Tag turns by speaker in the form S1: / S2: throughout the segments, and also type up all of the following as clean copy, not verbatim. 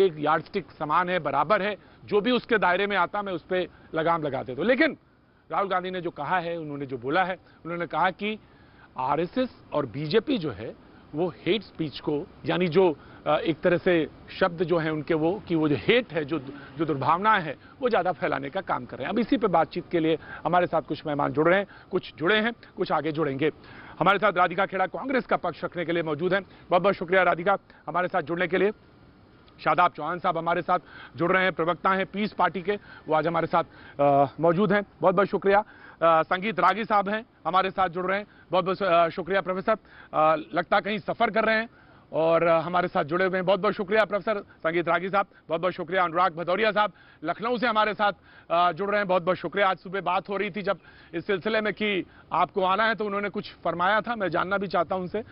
S1: एक यार्डस्टिक समान है, बराबर है, जो भी उसके दायरे में आता मैं उस पर लगाम लगा देता हूं। लेकिन राहुल गांधी ने जो कहा है, उन्होंने जो बोला है, उन्होंने कहा कि आरएसएस और बीजेपी जो है वो हेट स्पीच को, यानी जो एक तरह से शब्द जो है उनके वो कि वो जो हेट है, जो दुर्भावनाएं है, वो ज्यादा फैलाने का काम कर रहे हैं। अब इसी पे बातचीत के लिए हमारे साथ कुछ मेहमान जुड़ रहे हैं, कुछ जुड़े हैं, कुछ आगे जुड़ेंगे। हमारे साथ राधिका खेड़ा कांग्रेस का पक्ष रखने के लिए मौजूद हैं। बहुत बहुत शुक्रिया राधिका हमारे साथ जुड़ने के लिए। शादाब चौहान साहब हमारे साथ जुड़ रहे हैं, प्रवक्ता हैं पीस पार्टी के, वो आज हमारे साथ मौजूद हैं। बहुत बहुत शुक्रिया। संगीत रागी साहब हैं हमारे साथ जुड़ रहे हैं, बहुत बहुत शुक्रिया प्रोफेसर। लगता कहीं सफर कर रहे हैं और हमारे साथ जुड़े हुए हैं, बहुत बहुत शुक्रिया प्रोफेसर संगीत रागी साहब। बहुत बहुत शुक्रिया अनुराग भदौरिया साहब लखनऊ से हमारे साथ जुड़ रहे हैं, बहुत बहुत शुक्रिया। आज सुबह बात हो रही थी जब इस सिलसिले में कि आपको आना है, तो उन्होंने कुछ फरमाया था, मैं जानना भी चाहता हूं उनसे।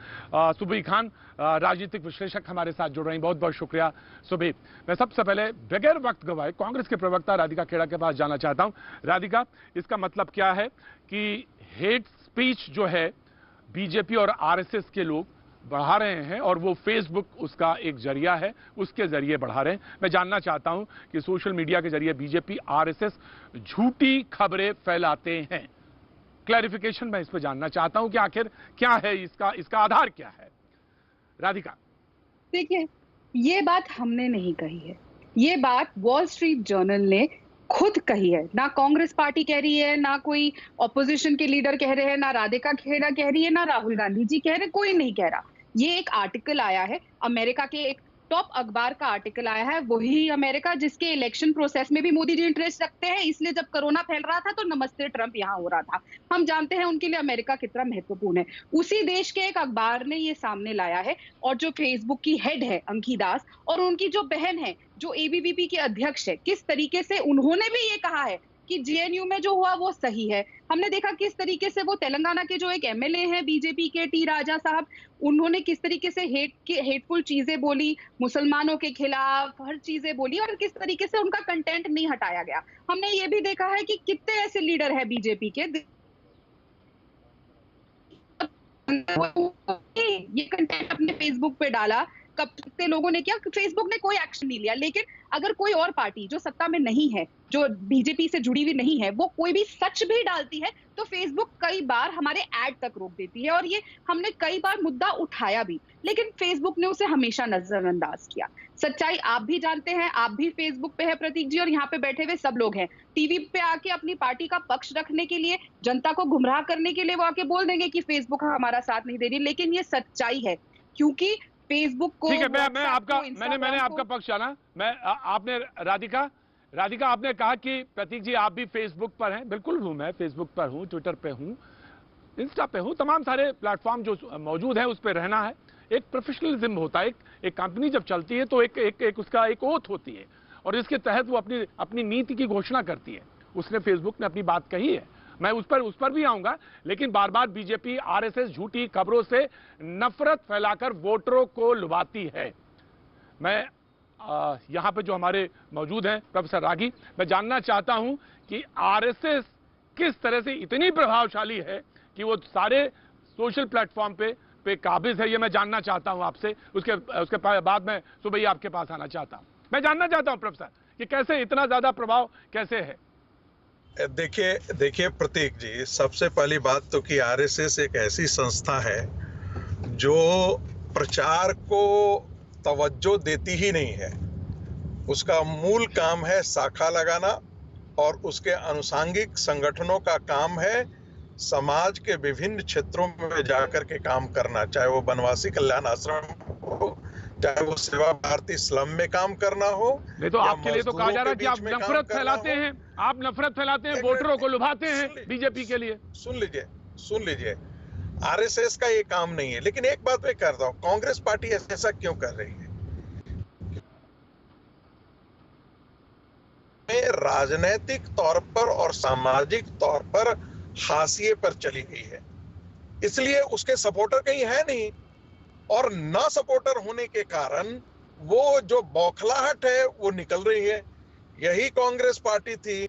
S1: सुबी खान राजनीतिक विश्लेषक हमारे साथ जुड़ रहे हैं, बहुत बहुत शुक्रिया सुबी। मैं सबसे पहले बगैर वक्त गवाए कांग्रेस के प्रवक्ता राधिका खेड़ा के पास जाना चाहता हूं। राधिका, इसका मतलब क्या है कि हेट स्पीच जो है बीजेपी और आरएसएस के लोग बढ़ा रहे हैं और वो फेसबुक उसका एक जरिया है, उसके जरिए बढ़ा रहे हैं। मैं जानना चाहता हूं कि सोशल मीडिया के जरिए बीजेपी आरएसएस झूठी खबरें फैलाते हैं। क्लैरिफिकेशन मैं इस पर जानना चाहता हूं कि आखिर क्या है इसका आधार क्या है। राधिका
S2: देखिए, ये बात हमने नहीं कही है, ये बात वॉल स्ट्रीट जर्नल ने खुद कही है। ना कांग्रेस पार्टी कह रही है, ना कोई ऑपोजिशन के लीडर कह रहे हैं, ना राधिका खेड़ा कह रही है, ना राहुल गांधी जी कह रहे, कोई नहीं कह रहा। ये एक आर्टिकल आया है अमेरिका के एक टॉप अखबार का आर्टिकल आया है, वही अमेरिका जिसके इलेक्शन प्रोसेस में भी मोदी जी इंटरेस्ट रखते हैं। इसलिए जब कोरोना फैल रहा था तो नमस्ते ट्रंप यहाँ हो रहा था। हम जानते हैं उनके लिए अमेरिका कितना महत्वपूर्ण है। उसी देश के एक अखबार ने ये सामने लाया है। और जो फेसबुक की हेड है अंकी दास और उनकी जो बहन है जो एबीवीपी के अध्यक्ष है, किस तरीके से उन्होंने भी ये कहा है कि जेएनयू में जो हुआ वो सही है। हमने देखा किस तरीके से वो तेलंगाना के जो एक एमएलए हैं बीजेपी के टी राजा साहब, उन्होंने किस तरीके से हेटफुल चीजें बोली, मुसलमानों के खिलाफ हर चीजें बोली और किस तरीके से उनका कंटेंट नहीं हटाया गया। हमने ये भी देखा है कि कितने ऐसे लीडर है बीजेपी के ये कंटेंट अपने फेसबुक पे डाला, कब कितने लोगों ने किया, फेसबुक ने कोई एक्शन नहीं लिया। लेकिन अगर कोई और पार्टी जो सत्ता में नहीं है, जो बीजेपी से जुड़ी हुई नहीं है, वो कोई भी सच भी डालती है तो फेसबुक कई बार हमारे ऐड तक रोक देती है। और ये हमने कई बार मुद्दा उठाया भी, लेकिन फेसबुक ने उसे हमेशा नजरअंदाज किया। सच्चाई आप भी जानते हैं, आप भी फेसबुक पे है प्रतीक जी, और यहाँ पे बैठे हुए सब लोग हैं। टीवी पे आके अपनी पार्टी का पक्ष रखने के लिए, जनता को गुमराह करने के लिए वो आके बोल देंगे कि फेसबुक हमारा साथ नहीं दे रही, लेकिन ये सच्चाई है। क्योंकि फेसबुक को,
S1: ठीक है, मैं आपका मैंने आपका पक्ष जाना। आपने राधिका आपने कहा कि प्रतीक जी आप भी फेसबुक पर हैं। बिल्कुल हूं, मैं फेसबुक पर हूं, ट्विटर पे हूं, इंस्टा पे हूं, तमाम सारे प्लेटफॉर्म जो मौजूद है उस पर रहना है। एक प्रोफेशनलिज्म होता है, एक कंपनी जब चलती है तो एक उसका एक ओथ होती है और इसके तहत वो अपनी नीति की घोषणा करती है। उसने फेसबुक ने अपनी बात कही है, मैं उस पर भी आऊंगा। लेकिन बार बार बीजेपी आरएसएस झूठी खबरों से नफरत फैलाकर वोटरों को लुभाती है। मैं यहां पे जो हमारे मौजूद हैं प्रोफेसर रागी, मैं जानना चाहता हूं कि आरएसएस किस तरह से इतनी प्रभावशाली है कि वो सारे सोशल प्लेटफॉर्म पे काबिज है। ये मैं जानना चाहता हूं आपसे। उसके बाद मैं सुबह ही आपके पास आना चाहता हूं। मैं जानना चाहता हूं प्रोफेसर कि कैसे इतना ज्यादा प्रभाव कैसे है।
S3: देखिए प्रतीक जी, सबसे पहली बात तो कि आरएसएस एक ऐसी संस्था है जो प्रचार को तवज्जो देती ही नहीं है। उसका मूल काम है शाखा लगाना और उसके अनुषांगिक संगठनों का काम है समाज के विभिन्न क्षेत्रों में जाकर के काम करना, चाहे वो बनवासी कल्याण आश्रम हो, चाहे वो सेवा भारती स्लम में काम करना हो।
S1: नहीं तो आपके लिए तो कहा जा रहा है कि आप नफरत फैलाते हैं, आप नफरत फैलाते हैं, वोटरों को लुभाते हैं बीजेपी के लिए।
S3: सुन लीजिए, आरएसएस का ये काम नहीं है। लेकिन एक बात मैं करता हूं, कांग्रेस पार्टी ऐसा क्यों कर रही है? राजनीतिक तौर पर और सामाजिक तौर पर हाशिए पर चली गई है, इसलिए उसके सपोर्टर कहीं है नहीं। और ना सपोर्टर होने के कारण वो जो बौखलाहट है वो निकल रही है। यही कांग्रेस पार्टी थी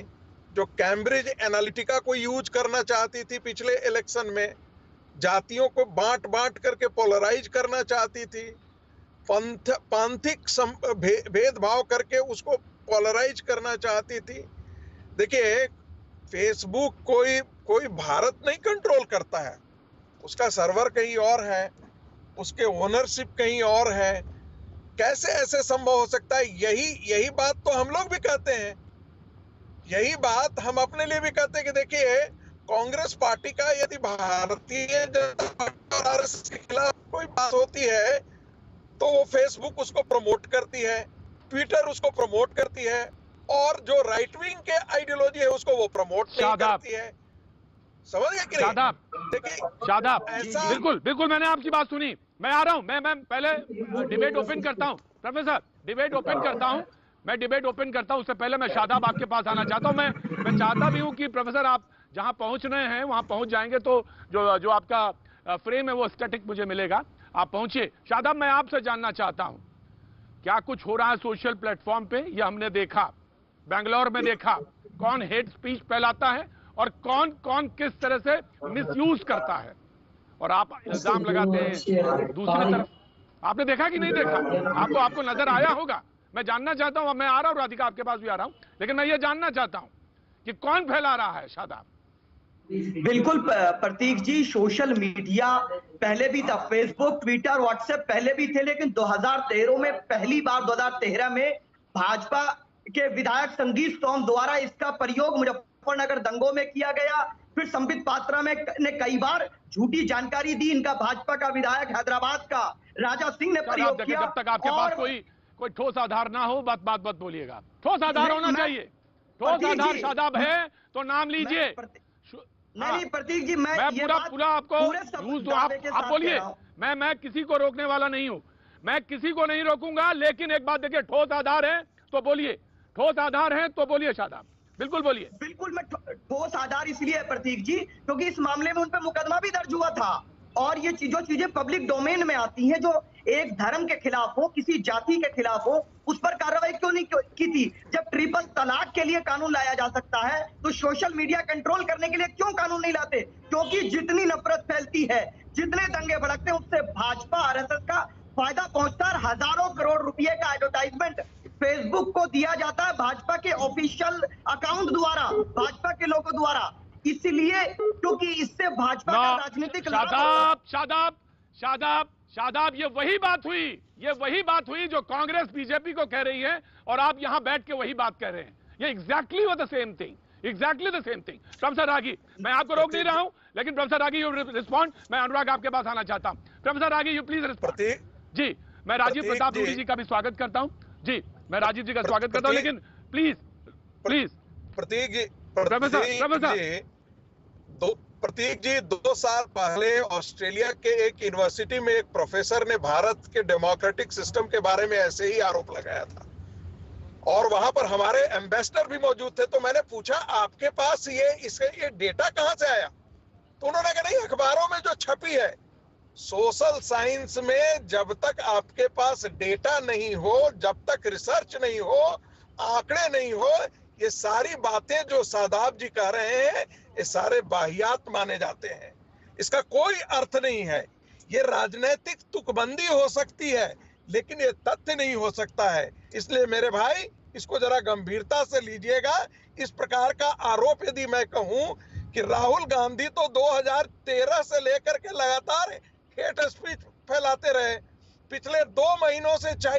S3: जो कैम्ब्रिज एनालिटिका को यूज करना चाहती थी पिछले इलेक्शन में, जातियों को बांट करके पोलराइज करना चाहती थी, पांथिक भेदभाव करके उसको पोलराइज करना चाहती थी। देखिए, फेसबुक कोई भारत नहीं कंट्रोल करता है, उसका सर्वर कहीं और है, उसके ओनरशिप कहीं और है। कैसे ऐसे संभव हो सकता है? यही बात तो हम लोग भी कहते हैं, यही बात हम अपने लिए भी कहते हैं कि देखिए, कांग्रेस पार्टी का यदि भारतीय जनता पार्टी और आरएसएस के खिलाफ कोई बात होती है तो वो फेसबुक उसको प्रमोट करती है, ट्विटर उसको प्रमोट करती है, और जो राइट विंग के आइडियोलॉजी है उसको वो प्रमोट नहीं करती है। समझ गए कि नहीं?
S1: शादाब, बिल्कुल मैंने आपकी बात सुनी। मैं आ रहा हूं, मैं पहले डिबेट ओपन करता हूं। प्रोफेसर, डिबेट ओपन करता हूं, मैं डिबेट ओपन करता हूं। उससे पहले मैं शादाब आपके पास आना चाहता हूं। मैं चाहता भी हूं कि प्रोफेसर आप जहां पहुंच रहे हैं वहां पहुंच जाएंगे तो जो आपका फ्रेम है वो स्टैटिक मुझे मिलेगा। आप पहुंचिए। शादाब, मैं आपसे जानना चाहता हूं, क्या कुछ हो रहा है सोशल प्लेटफॉर्म पे? यह हमने देखा, बेंगलोर में देखा, कौन हेट स्पीच फैलाता है और कौन किस तरह से मिसयूज करता है, और आप इल्जाम लगाते हैं दूसरी तरफ। आपने देखा कि नहीं देखा? आपको नजर आया होगा। मैं जानना चाहता हूं, मैं आ रहा हूं राधिका, आपके पास भी आ रहा हूं, लेकिन मैं ये जानना चाहता हूं कि कौन फैला रहा है। शादाब,
S4: बिल्कुल प्रतीक जी, सोशल मीडिया पहले भी था, फेसबुक, ट्विटर, व्हाट्सएप पहले भी थे, लेकिन 2013 में पहली बार 2013 में भाजपा के विधायक संगीत सोम द्वारा इसका प्रयोग मुजफ्फरनगर दंगों में किया गया। फिर संबित पात्रा ने कई बार झूठी जानकारी दी। इनका भाजपा का विधायक हैदराबाद का राजा सिंह ने प्रयोग किया।
S1: जब तक आपके पास कोई ठोस आधार ना हो, बात बोलिएगा। ठोस आधार होना चाहिए। ठोस आधार शादाब है तो नाम लीजिए।
S4: नहीं प्रतीक जी, मैं
S1: पूरा आपको आप बोलिए। मैं किसी को रोकने वाला नहीं हूं, मैं किसी को नहीं रोकूंगा, लेकिन एक बात देखिए, ठोस आधार है तो बोलिए, ठोस आधार है तो बोलिए। शादाब, बिल्कुल बोलिए।
S4: बिल्कुल, मैं ठोस आधार इसलिए है प्रतीक जी क्योंकि इस मामले में उन पर मुकदमा भी दर्ज हुआ था, और ये जो चीजें पब्लिक डोमेन में आती हैं, जो एक धर्म के खिलाफ हो, किसी जाति के खिलाफ हो, उस पर कार्रवाई क्यों नहीं की थी? जब ट्रिपल तलाक के लिए कानून लाया जा सकता है तो सोशल मीडिया कंट्रोल करने के लिए क्यों कानून नहीं लाते? क्योंकि जितनी नफरत फैलती है, जितने दंगे भड़कते हैं, उससे भाजपा आरएसएस का फायदा पहुंचता है। हजारों करोड़ रुपए का एडवर्टाइजमेंट फेसबुक को दिया जाता है भाजपा के ऑफिशियल अकाउंट द्वारा, भाजपा के लोगों द्वारा, इसलिए क्योंकि इससे भाजपा का राजनीतिक
S1: शादाब, ये वही बात हुई जो कांग्रेस बीजेपी को कह रही है, और आप यहां बैठ के वही बात कह रहे हैं। ये exactly the same thing. Professor Ragi, मैं आपको रोक नहीं रहा हूं, लेकिन प्रोफेसर रागी यू रिस्पॉन्ड। मैं अनुराग आपके पास आना चाहता हूं। Professor Ragi, you please respond. जी, मैं राजीव प्रताप रूडी जी का भी स्वागत करता हूं। जी, मैं राजीव जी का स्वागत करता हूं, लेकिन प्लीज
S3: प्रतीक जी, प्रतीक जी 2 साल पहले ऑस्ट्रेलिया के एक यूनिवर्सिटी में एक प्रोफेसर ने भारत के डेमोक्रेटिक सिस्टम के बारे में ऐसे ही आरोप लगाया था, और वहां पर हमारे एम्बेसडर भी मौजूद थे। तो मैंने पूछा, आपके पास ये डेटा कहां से आया? तो उन्होंने कहा, नहीं, अखबारों में जो छपी है। सोशल साइंस में जब तक आपके पास डेटा नहीं हो, जब तक रिसर्च नहीं हो, आंकड़े नहीं हो, ये सारी बातें जो शादाब जी कह रहे हैं, ये सारे वाहियात माने जाते हैं। इसका कोई अर्थ नहीं है। ये राजनीतिक तुकबंदी हो सकती है, लेकिन ये तथ्य नहीं हो सकता है। इसलिए मेरे भाई, इसको जरा गंभीरता से लीजिएगा। इस प्रकार का आरोप यदि मैं कहूं कि राहुल गांधी तो 2013 से लेकर के लगातार हेट स्पीच फैलाते रहे, पिछले 2 महीनों से